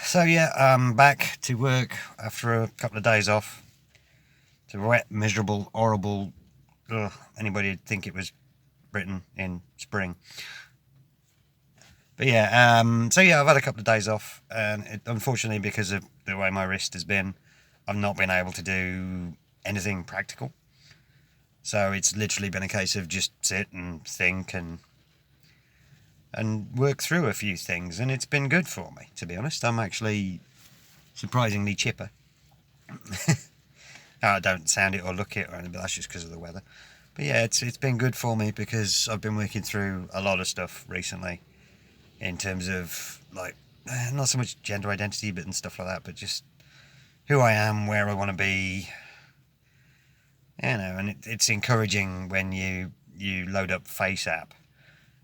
So yeah, I'm back to work after a couple of days off. It's a wet, miserable, horrible. Anybody would think it was Britain in spring. But yeah, I've had a couple of days off, and unfortunately, because of the way my wrist has been, I've not been able to do anything practical. So it's literally been a case of just sit and think and work through a few things, and it's been good for me, to be honest. I'm actually surprisingly chipper. I don't sound it or look it or anything, but that's just because of the weather. But yeah, it's been good for me because I've been working through a lot of stuff recently in terms of like not so much gender identity, but and stuff like that, but just who I am, where I want to be, and it's encouraging when you load up Face app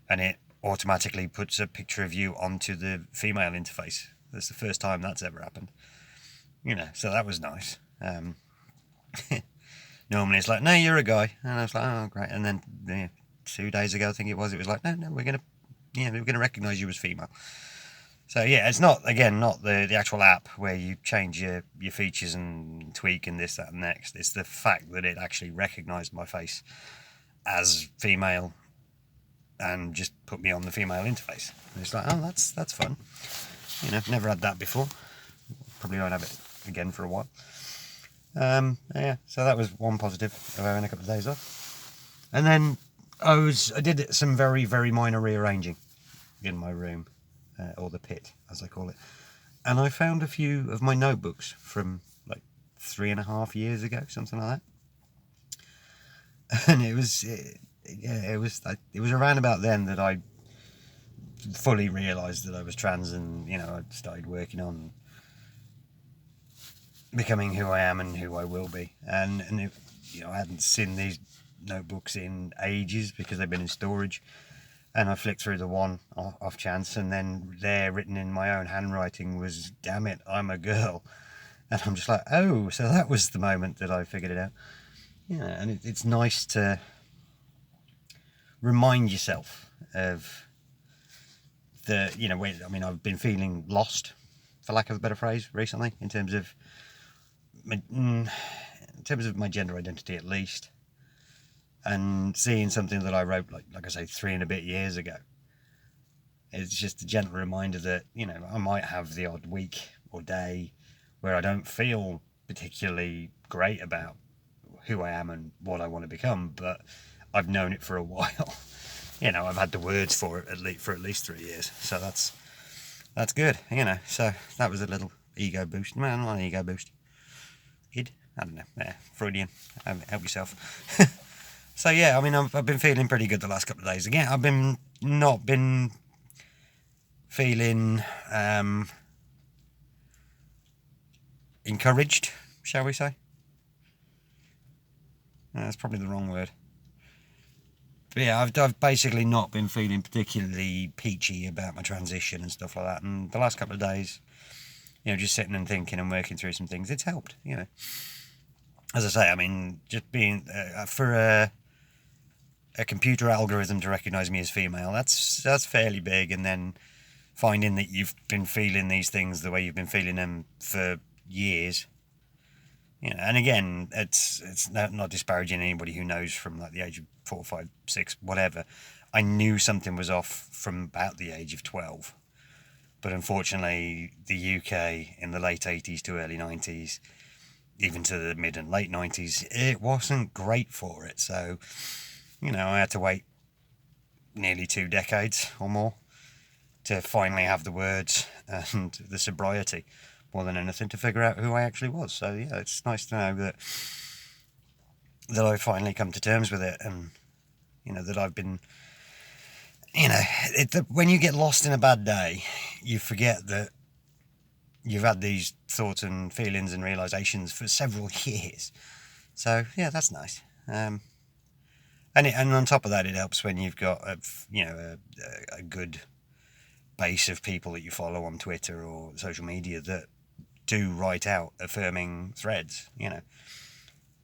and it automatically puts a picture of you onto the female interface. That's the first time that's ever happened. So that was nice. Normally it's like, no, you're a guy, and I was like, oh great. And then 2 days ago, I think it was like, no, we're gonna recognise you as female. So yeah, it's not the actual app where you change your features and tweak and this, that, and next. It's the fact that it actually recognised my face as female and just put me on the female interface. And it's like, oh, that's fun. Never had that before. Probably won't have it again for a while. So that was one positive of having a couple of days off. And then I did some very, very minor rearranging in my room, or the pit, as I call it. And I found a few of my notebooks from like 3.5 years ago, something like that. And it was around about then that I fully realised that I was trans, and I started working on becoming who I am and who I will be. And I hadn't seen these notebooks in ages because they've been in storage. And I flicked through the one off chance, and then there, written in my own handwriting, was "Damn it, I'm a girl." And I'm just like, oh, so that was the moment that I figured it out. And it's nice to remind yourself of I've been feeling lost, for lack of a better phrase, recently, in terms of my gender identity, at least. And seeing something that I wrote, like I say, 3 and a bit years ago, it's just a gentle reminder that I might have the odd week or day where I don't feel particularly great about who I am and what I want to become, but I've known it for a while. I've had the words for it for at least 3 years, so that's good. So that was a little ego boost. Man, not an ego boost. I don't know. Freudian. Help yourself. So yeah, I've been feeling pretty good the last couple of days. Again, I've not been feeling encouraged, shall we say? That's probably the wrong word. But yeah, I've basically not been feeling particularly peachy about my transition and stuff like that. And the last couple of days, just sitting and thinking and working through some things, it's helped. As I say, just being for a computer algorithm to recognise me as female, that's fairly big. And then finding that you've been feeling these things the way you've been feeling them for years, and again, it's not disparaging anybody who knows from like the age of 4, 5, 6, whatever. I knew something was off from about the age of 12, but unfortunately the UK in the late 80s to early 90s, even to the mid and late 90s, it wasn't great for it. So I had to wait nearly 2 decades or more to finally have the words and the sobriety, more than anything, to figure out who I actually was. So yeah, it's nice to know that I've finally come to terms with it, and that I've been, when you get lost in a bad day, you forget that you've had these thoughts and feelings and realizations for several years. So yeah, that's nice. And on top of that, it helps when you've got a good base of people that you follow on Twitter or social media that do write out affirming threads.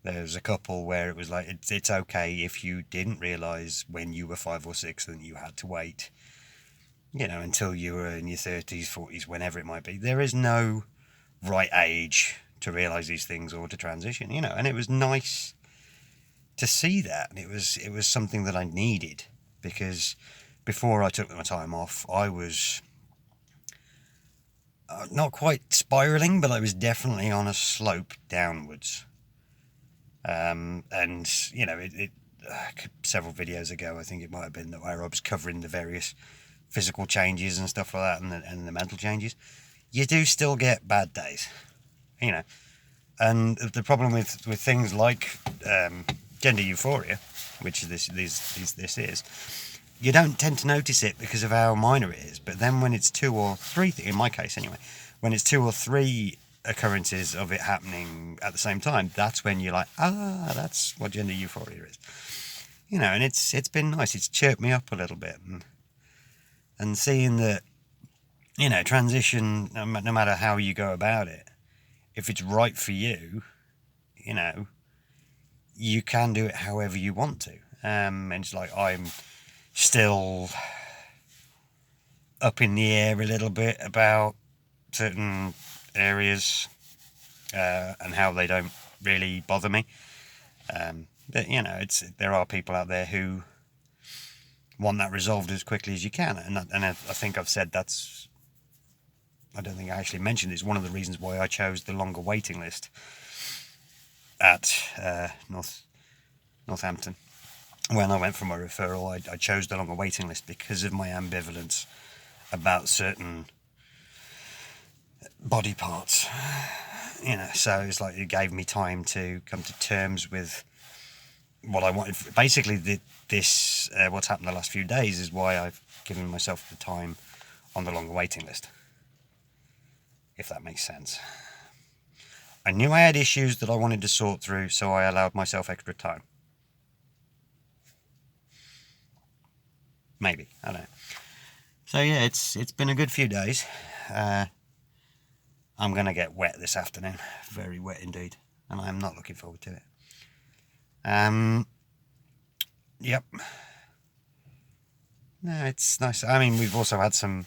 There's a couple where it was like, it's okay if you didn't realise when you were 5 or 6 that you had to wait you know, until you were in your 30s, 40s, whenever it might be. There is no right age to realise these things or to transition, you know, and it was nice to see that. And it was something that I needed, because before I took my time off, I was not quite spiralling, but I was definitely on a slope downwards. And, you know, several videos ago, I think it might have been, where I was covering the various physical changes and stuff like that, and the mental changes. You do still get bad days, you know. And the problem with things like gender euphoria, which this is, you don't tend to notice it because of how minor it is. But then when it's two or three, in my case anyway, when it's two or three occurrences of it happening at the same time, that's when you're like, that's what gender euphoria is, you know. And it's been nice. It's chirped me up a little bit, and seeing that, you know, transition, no matter how you go about it, if it's right for you, you know, you can do it however you want to. And it's like, I'm still up in the air a little bit about certain areas and how they don't really bother me. But, you know, there are people out there who want that resolved as quickly as you can. And I think I've said I don't think I actually mentioned it's one of the reasons why I chose the longer waiting list at Northampton. When I went for my referral, I chose the longer waiting list because of my ambivalence about certain body parts, you know. So it's like it gave me time to come to terms with what I wanted. Basically, what's happened the last few days is why I've given myself the time on the longer waiting list, if that makes sense. I knew I had issues that I wanted to sort through, so I allowed myself extra time. Maybe, I don't know. So yeah, it's been a good few days. I'm going to get wet this afternoon, very wet indeed, and I'm not looking forward to it. Yep. No, it's nice. I mean, we've also had some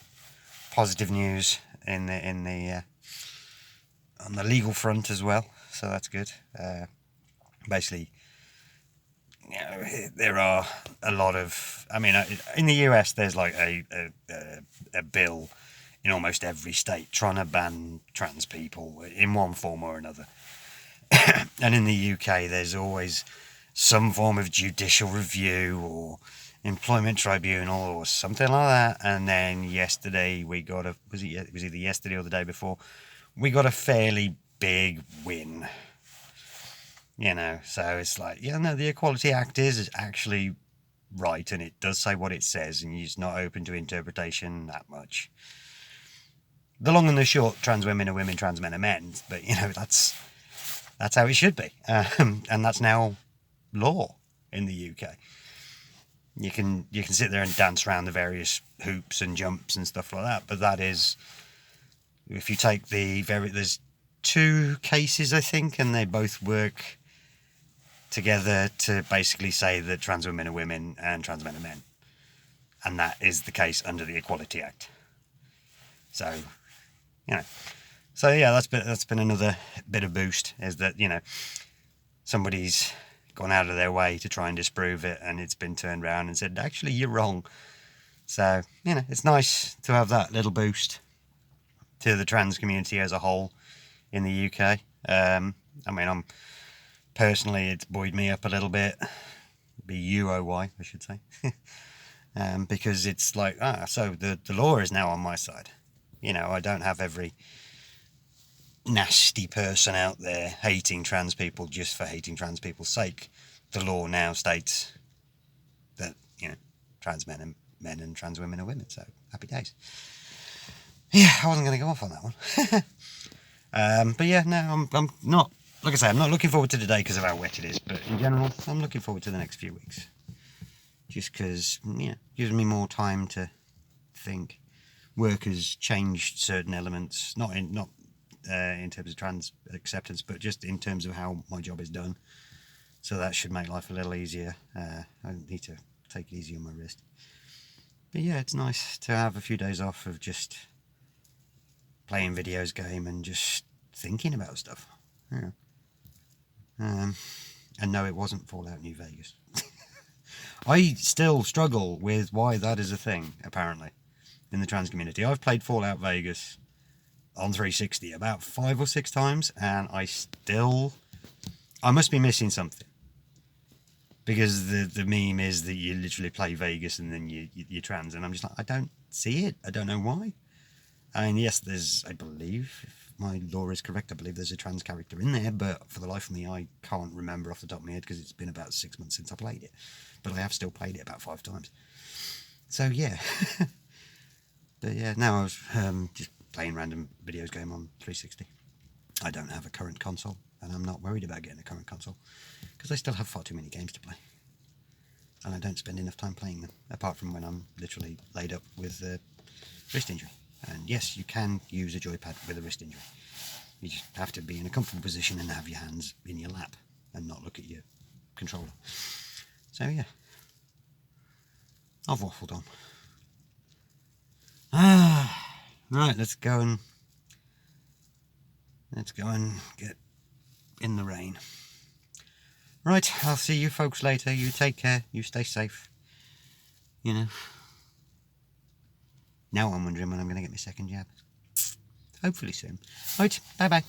positive news on the legal front as well, so that's good. Basically, you know, there are a lot of, I mean, in the US, there's like a bill in almost every state trying to ban trans people in one form or another. And in the UK, there's always some form of judicial review or employment tribunal or something like that. And then yesterday we got was either yesterday or the day before, we got a fairly big win. You know, so it's like, yeah, no, the Equality Act is actually right, and it does say what it says, and it's not open to interpretation that much. The long and the short, trans women are women, trans men are men, but, you know, that's how it should be. And that's now law in the UK. You can sit there and dance around the various hoops and jumps and stuff like that, but that is, if you take there's 2 cases, I think, and they both work together to basically say that trans women are women and trans men are men, and that is the case under the Equality Act. So, you know, so yeah, that's been another bit of boost, is that, you know, somebody's gone out of their way to try and disprove it, and it's been turned around and said, actually, you're wrong. So, you know, it's nice to have that little boost to the trans community as a whole in the UK. I mean, personally, it's buoyed me up a little bit. B-U-O-Y, I should say. Because it's like, so the law is now on my side. You know, I don't have every nasty person out there hating trans people just for hating trans people's sake. The law now states that, you know, trans men are men and trans women are women. So happy days. Yeah, I wasn't going to go off on that one. But yeah, no, I'm not. Like I say, I'm not looking forward to today because of how wet it is. But in general, I'm looking forward to the next few weeks. Just because, yeah, it gives me more time to think. Work has changed certain elements, not in terms of trans acceptance, but just in terms of how my job is done. So that should make life a little easier. I need to take it easy on my wrist. But yeah, it's nice to have a few days off of just playing videos game and just thinking about stuff. Yeah. And no, it wasn't Fallout New Vegas. I still struggle with why that is a thing, apparently, in the trans community. I've played Fallout Vegas on 360 about 5 or 6 times, and I must be missing something. Because the meme is that you literally play Vegas and then you're trans, and I'm just like, I don't see it. I don't know why. I mean, yes, I believe, if my lore is correct, I believe there's a trans character in there, but for the life of me, I can't remember off the top of my head because it's been about 6 months since I played it. But I have still played it about 5 times. So, yeah. But yeah, now I was just playing random videos game on 360. I don't have a current console, and I'm not worried about getting a current console because I still have far too many games to play. And I don't spend enough time playing them, apart from when I'm literally laid up with a wrist injury. And yes, you can use a joypad with a wrist injury. You just have to be in a comfortable position and have your hands in your lap and not look at your controller. So yeah, I've waffled on. Right, let's go and get in the rain. Right, I'll see you folks later. You take care. You stay safe. You know. Now I'm wondering when I'm going to get my second jab. Hopefully soon. Right, bye-bye.